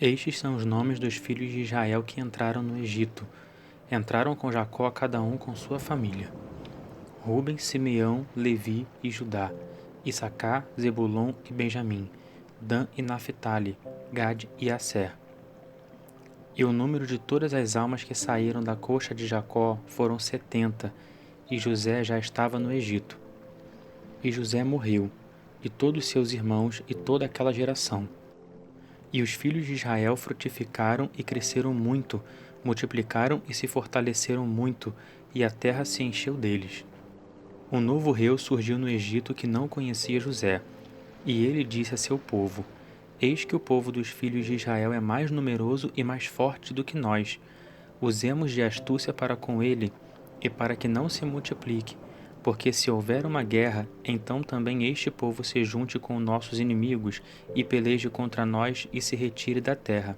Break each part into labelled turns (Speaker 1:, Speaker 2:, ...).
Speaker 1: Estes são os nomes dos filhos de Israel que entraram no Egito. Entraram com Jacó, cada um com sua família: Ruben, Simeão, Levi e Judá, Issacar, Zebulon e Benjamim, Dan e Naphtali, Gade e Asser. E o número de todas as almas que saíram da coxa de Jacó foram 70, e José já estava no Egito. E José morreu, e todos seus irmãos e toda aquela geração. E os filhos de Israel frutificaram e cresceram muito, multiplicaram e se fortaleceram muito, e a terra se encheu deles. Um novo rei surgiu no Egito que não conhecia José, e ele disse a seu povo: Eis que o povo dos filhos de Israel é mais numeroso e mais forte do que nós. Usemos de astúcia para com ele, e para que não se multiplique, porque se houver uma guerra, então também este povo se junte com nossos inimigos e peleje contra nós e se retire da terra.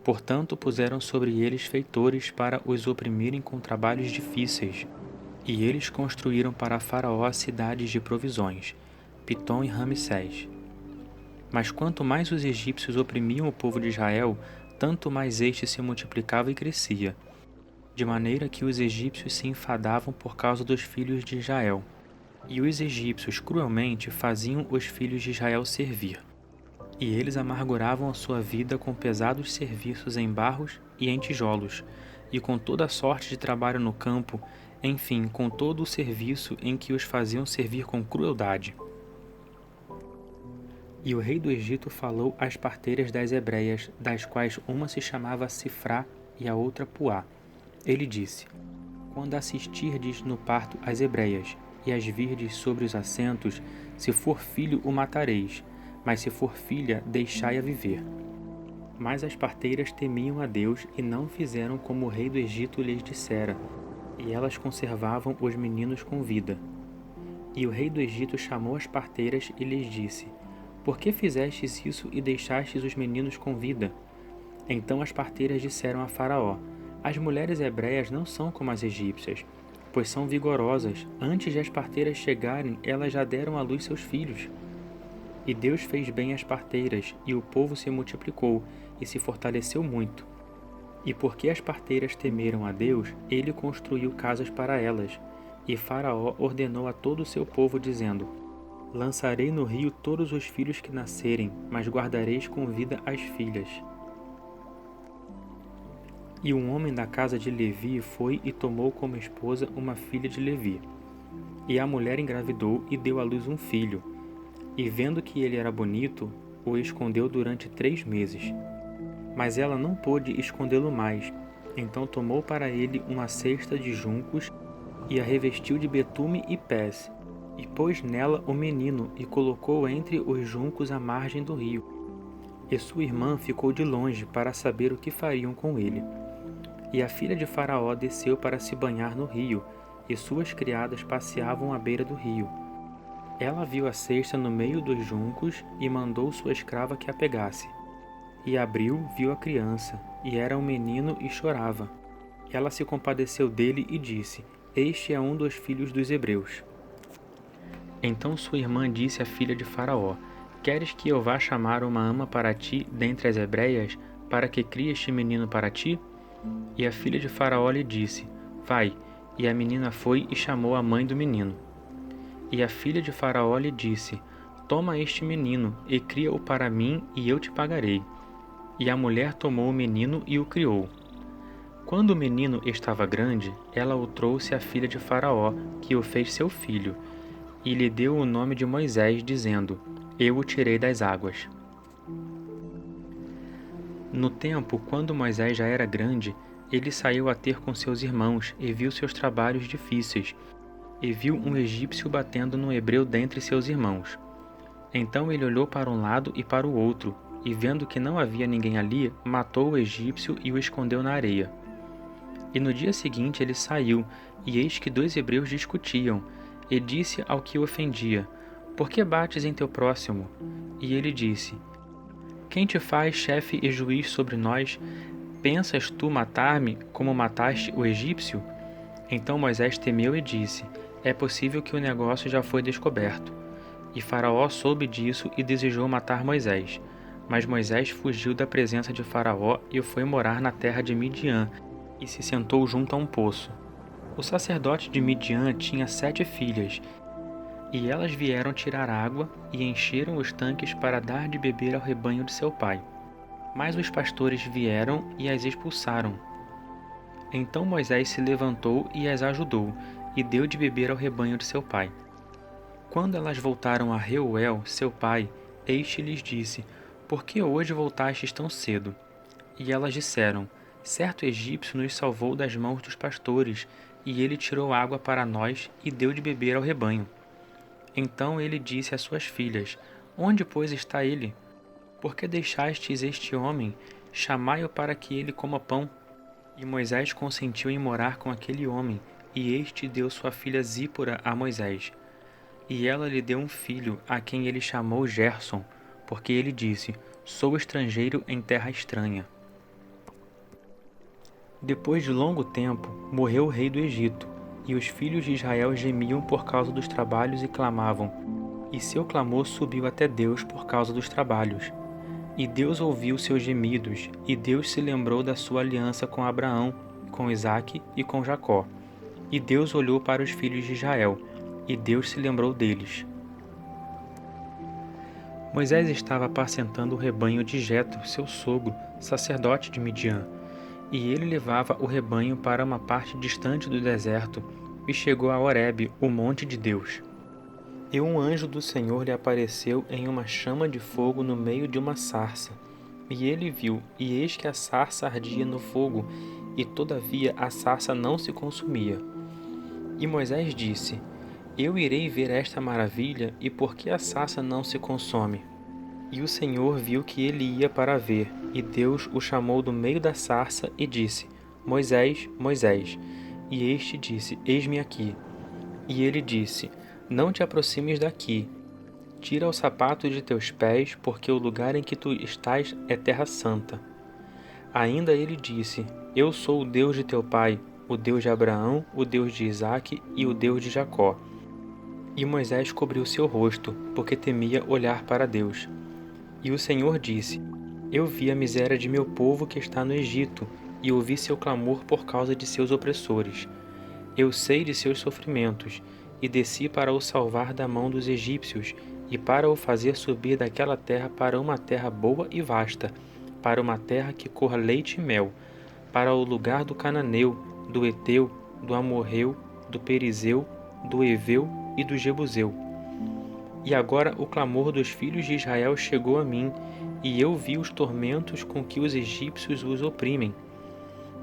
Speaker 1: Portanto, puseram sobre eles feitores para os oprimirem com trabalhos difíceis. E eles construíram para Faraó cidades de provisões, Pitom e Ramsés. Mas quanto mais os egípcios oprimiam o povo de Israel, tanto mais este se multiplicava e crescia, de maneira que os egípcios se enfadavam por causa dos filhos de Israel. E os egípcios cruelmente faziam os filhos de Israel servir. E eles amarguravam a sua vida com pesados serviços em barros e em tijolos, e com toda sorte de trabalho no campo, enfim, com todo o serviço em que os faziam servir com crueldade. E o rei do Egito falou às parteiras das hebreias, das quais uma se chamava Sifrá e a outra Puá. Ele disse: Quando assistirdes no parto as hebreias, e as virdes sobre os assentos, se for filho o matareis, mas se for filha, deixai-a viver. Mas as parteiras temiam a Deus e não fizeram como o rei do Egito lhes dissera, e elas conservavam os meninos com vida. E o rei do Egito chamou as parteiras e lhes disse: Por que fizestes isso e deixastes os meninos com vida? Então as parteiras disseram a Faraó: As mulheres hebreias não são como as egípcias, pois são vigorosas. Antes de as parteiras chegarem, elas já deram à luz seus filhos. E Deus fez bem às parteiras, e o povo se multiplicou e se fortaleceu muito. E porque as parteiras temeram a Deus, ele construiu casas para elas. E Faraó ordenou a todo o seu povo, dizendo: Lançarei no rio todos os filhos que nascerem, mas guardareis com vida as filhas. E um homem da casa de Levi foi e tomou como esposa uma filha de Levi. E a mulher engravidou e deu à luz um filho. E vendo que ele era bonito, o escondeu durante 3 meses. Mas ela não pôde escondê-lo mais. Então tomou para ele uma cesta de juncos e a revestiu de betume e pés, e pôs nela o menino e colocou entre os juncos à margem do rio. E sua irmã ficou de longe para saber o que fariam com ele. E a filha de Faraó desceu para se banhar no rio, e suas criadas passeavam à beira do rio. Ela viu a cesta no meio dos juncos e mandou sua escrava que a pegasse. E abriu, viu a criança, e era um menino e chorava. Ela se compadeceu dele e disse: Este é um dos filhos dos hebreus. Então sua irmã disse à filha de Faraó: Queres que eu vá chamar uma ama para ti dentre as hebreias, para que crie este menino para ti? E a filha de Faraó lhe disse: Vai. E a menina foi e chamou a mãe do menino. E a filha de Faraó lhe disse: Toma este menino e cria-o para mim, e eu te pagarei. E a mulher tomou o menino e o criou. Quando o menino estava grande, ela o trouxe à filha de Faraó, que o fez seu filho, e lhe deu o nome de Moisés, dizendo: Eu o tirei das águas. No tempo, quando Moisés já era grande, ele saiu a ter com seus irmãos e viu seus trabalhos difíceis, e viu um egípcio batendo no hebreu dentre seus irmãos. Então ele olhou para um lado e para o outro, e vendo que não havia ninguém ali, matou o egípcio e o escondeu na areia. E no dia seguinte ele saiu, e eis que 2 hebreus discutiam, e disse ao que o ofendia: Por que bates em teu próximo? E ele disse: Quem te faz chefe e juiz sobre nós? Pensas tu matar-me como mataste o egípcio? Então Moisés temeu e disse: É possível que o negócio já foi descoberto. E Faraó soube disso e desejou matar Moisés. Mas Moisés fugiu da presença de Faraó e foi morar na terra de Midian, e se sentou junto a um poço. O sacerdote de Midian tinha 7 filhas, e elas vieram tirar água e encheram os tanques para dar de beber ao rebanho de seu pai. Mas os pastores vieram e as expulsaram. Então Moisés se levantou e as ajudou, e deu de beber ao rebanho de seu pai. Quando elas voltaram a Reuel, seu pai, este lhes disse: Por que hoje voltastes tão cedo? E elas disseram: Certo egípcio nos salvou das mãos dos pastores, e ele tirou água para nós e deu de beber ao rebanho. Então ele disse às suas filhas: Onde, pois, está ele? Por que deixastes este homem? Chamai-o para que ele coma pão. E Moisés consentiu em morar com aquele homem, e este deu sua filha Zípora a Moisés. E ela lhe deu um filho, a quem ele chamou Gerson, porque ele disse: Sou estrangeiro em terra estranha. Depois de longo tempo, morreu o rei do Egito, e os filhos de Israel gemiam por causa dos trabalhos e clamavam. E seu clamor subiu até Deus por causa dos trabalhos. E Deus ouviu seus gemidos, e Deus se lembrou da sua aliança com Abraão, com Isaque e com Jacó. E Deus olhou para os filhos de Israel, e Deus se lembrou deles. Moisés estava apacentando o rebanho de Jetro, seu sogro, sacerdote de Midian, e ele levava o rebanho para uma parte distante do deserto, e chegou a Horebe, o monte de Deus. E um anjo do Senhor lhe apareceu em uma chama de fogo no meio de uma sarça. E ele viu, e eis que a sarça ardia no fogo, e todavia a sarça não se consumia. E Moisés disse: Eu irei ver esta maravilha, e por que a sarça não se consome? E o Senhor viu que ele ia para ver, e Deus o chamou do meio da sarça e disse: Moisés, Moisés. E este disse: Eis-me aqui. E ele disse: Não te aproximes daqui. Tira o sapato de teus pés, porque o lugar em que tu estás é terra santa. Ainda ele disse: Eu sou o Deus de teu pai, o Deus de Abraão, o Deus de Isaque e o Deus de Jacó. E Moisés cobriu seu rosto, porque temia olhar para Deus. E o Senhor disse: Eu vi a miséria de meu povo que está no Egito, e ouvi seu clamor por causa de seus opressores. Eu sei de seus sofrimentos, e desci para o salvar da mão dos egípcios, e para o fazer subir daquela terra para uma terra boa e vasta, para uma terra que corra leite e mel, para o lugar do cananeu, do Eteu, do Amorreu, do Perizeu, do Eveu e do Jebuseu. E agora o clamor dos filhos de Israel chegou a mim, e eu vi os tormentos com que os egípcios os oprimem.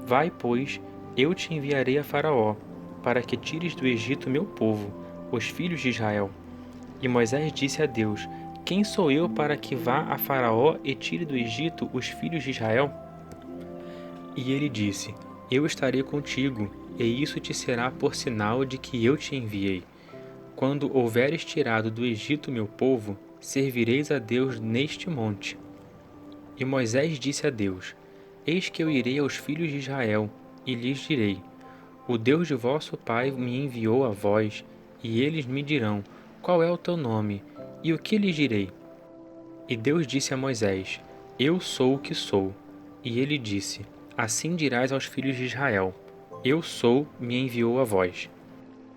Speaker 1: Vai, pois, eu te enviarei a Faraó, para que tires do Egito meu povo, os filhos de Israel. E Moisés disse a Deus: Quem sou eu para que vá a Faraó e tire do Egito os filhos de Israel? E ele disse: Eu estarei contigo, e isso te será por sinal de que eu te enviei. Quando houveres tirado do Egito meu povo, servireis a Deus neste monte. E Moisés disse a Deus: Eis que eu irei aos filhos de Israel, e lhes direi: O Deus de vosso pai me enviou a vós, e eles me dirão: Qual é o teu nome? E o que lhes direi? E Deus disse a Moisés: Eu sou o que sou. E ele disse: Assim dirás aos filhos de Israel: Eu sou, me enviou a vós.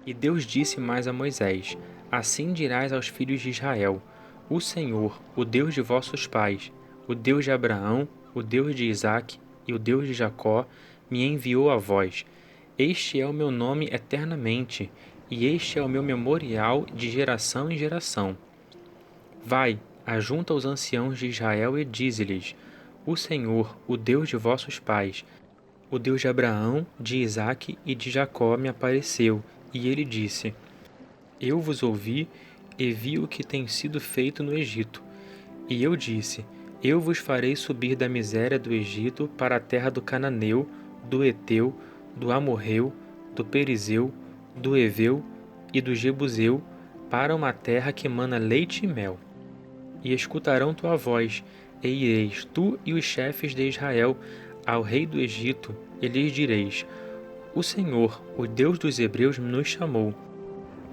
Speaker 1: E Deus disse mais a Moisés: Assim dirás aos filhos de Israel: O Senhor, o Deus de vossos pais, o Deus de Abraão, o Deus de Isaque e o Deus de Jacó, me enviou a vós. Este é o meu nome eternamente, e este é o meu memorial de geração em geração. Vai, ajunta os anciãos de Israel e dize-lhes: O Senhor, o Deus de vossos pais, o Deus de Abraão, de Isaque e de Jacó me apareceu, e ele disse: Eu vos ouvi e vi o que tem sido feito no Egito. E eu disse: Eu vos farei subir da miséria do Egito para a terra do Cananeu, do Eteu, do Amorreu, do Perizeu, do Eveu e do Jebuseu, para uma terra que mana leite e mel. E escutarão tua voz, e ireis tu e os chefes de Israel ao rei do Egito, e lhes direis: O Senhor, o Deus dos Hebreus, nos chamou.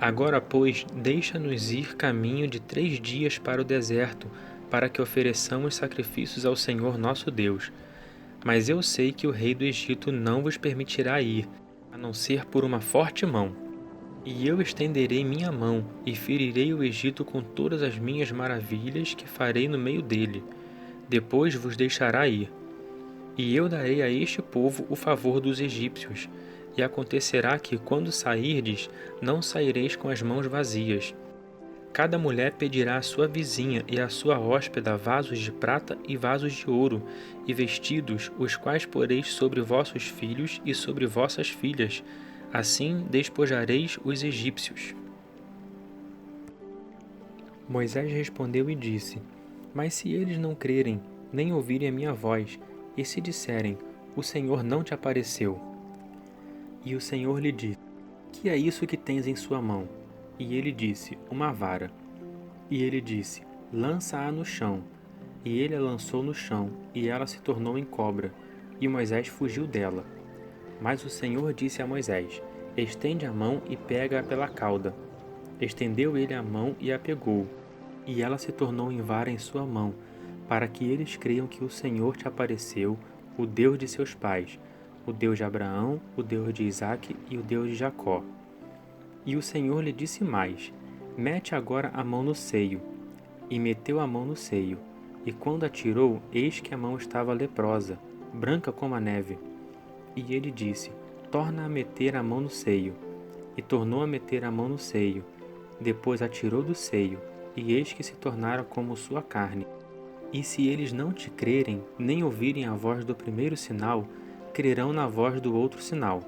Speaker 1: Agora, pois, deixa-nos ir caminho de 3 dias para o deserto, para que ofereçamos sacrifícios ao Senhor nosso Deus. Mas eu sei que o rei do Egito não vos permitirá ir, a não ser por uma forte mão. E eu estenderei minha mão, e ferirei o Egito com todas as minhas maravilhas que farei no meio dele. Depois vos deixará ir. E eu darei a este povo o favor dos egípcios, e acontecerá que, quando sairdes, não saireis com as mãos vazias. Cada mulher pedirá à sua vizinha e à sua hóspeda vasos de prata e vasos de ouro, e vestidos, os quais poreis sobre vossos filhos e sobre vossas filhas. Assim despojareis os egípcios. Moisés respondeu e disse: Mas se eles não crerem, nem ouvirem a minha voz, e se disserem: O Senhor não te apareceu? E o Senhor lhe disse: Que é isso que tens em sua mão? E ele disse: Uma vara. E ele disse: Lança-a no chão. E ele a lançou no chão, e ela se tornou em cobra, e Moisés fugiu dela. Mas o Senhor disse a Moisés: Estende a mão e pega-a pela cauda. Estendeu ele a mão e a pegou, e ela se tornou em vara em sua mão, para que eles creiam que o Senhor te apareceu, o Deus de seus pais, o Deus de Abraão, o Deus de Isaque e o Deus de Jacó. E o Senhor lhe disse mais: Mete agora a mão no seio. E meteu a mão no seio, e quando a tirou, eis que a mão estava leprosa, branca como a neve. E ele disse: Torna a meter a mão no seio. E tornou a meter a mão no seio. Depois a tirou do seio, e eis que se tornara como sua carne. E se eles não te crerem, nem ouvirem a voz do primeiro sinal, crerão na voz do outro sinal.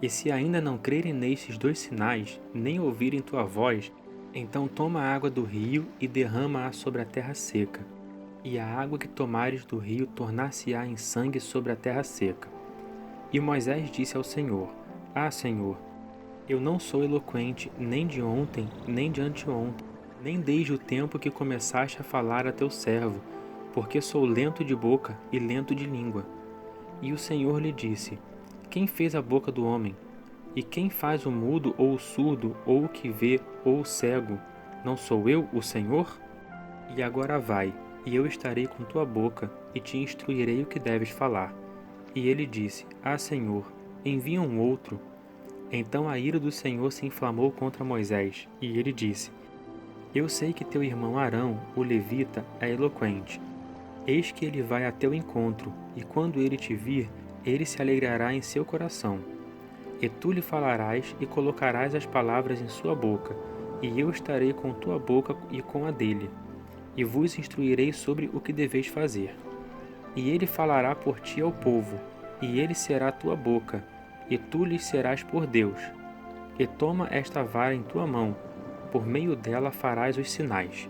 Speaker 1: E se ainda não crerem nestes dois sinais, nem ouvirem tua voz, então toma a água do rio e derrama-a sobre a terra seca. E a água que tomares do rio tornar-se-á em sangue sobre a terra seca. E Moisés disse ao Senhor: Ah, Senhor, eu não sou eloquente nem de ontem, nem de anteontem, nem desde o tempo que começaste a falar a teu servo, porque sou lento de boca e lento de língua. E o Senhor lhe disse: Quem fez a boca do homem? E quem faz o mudo ou o surdo, ou o que vê, ou o cego? Não sou eu, o Senhor? E agora vai, e eu estarei com tua boca, e te instruirei o que deves falar. E ele disse: Ah, Senhor, envia um outro. Então a ira do Senhor se inflamou contra Moisés, e ele disse: Eu sei que teu irmão Arão, o levita, é eloquente. Eis que ele vai a teu encontro, e quando ele te vir, ele se alegrará em seu coração. E tu lhe falarás e colocarás as palavras em sua boca, e eu estarei com tua boca e com a dele, e vos instruirei sobre o que deveis fazer. E ele falará por ti ao povo, e ele será tua boca, e tu lhes serás por Deus. E toma esta vara em tua mão, por meio dela farás os sinais.